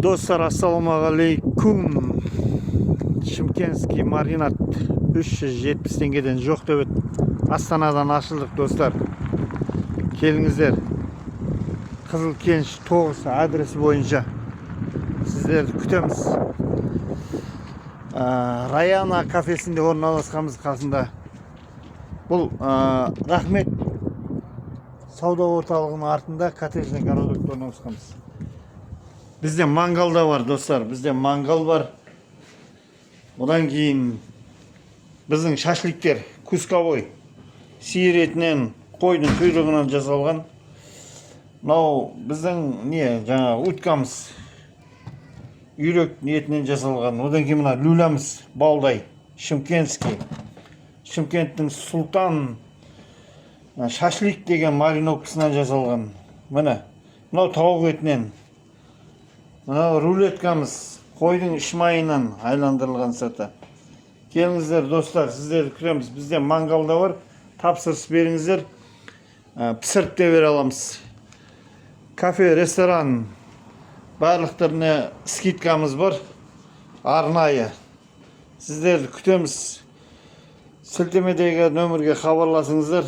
Dostlar, assalomu alaykum. Shimkenskiy marinat 370 tengeden жоқ деп Astaнадан ашылдық dostlar. Келіңіздер. Қызылкеніш 9 адресі бойынша сіздерді күтеміз. Раяна кафесінде орналасқанбыз қасында. Бұл Рахмет сауда орталығының артында коттеджный городокта орналасқанбыз. Бізде мангал да бар достар, бізде мангал бар. Одан кейін біздің шашликтер кусковой сиыр етінен, қойдың құйрығынан жасалған. Мынау біздің жаңа уткамыз үйрек етінен жасалған. Одан кейін мына люлямыз балдай, Шымкентский. Шымкенттің Сұлтан шашлик деген мариновкасынан жасалған. Міне, мынау тауық етінен. Мынау рулеткамыз қойдың іш майынан айландырылған саты. Келіңіздер достар, сіздерді күтеміз. Бізде мангалда бар. Тапсырыс беріңіздер. Пісіріп те бере аламыз. Кафе, ресторан барлықтарына скидкамыз бар. Арнайы. Сіздерді күтеміз. Сілтемедегі нөмірге хабарласыңыздар.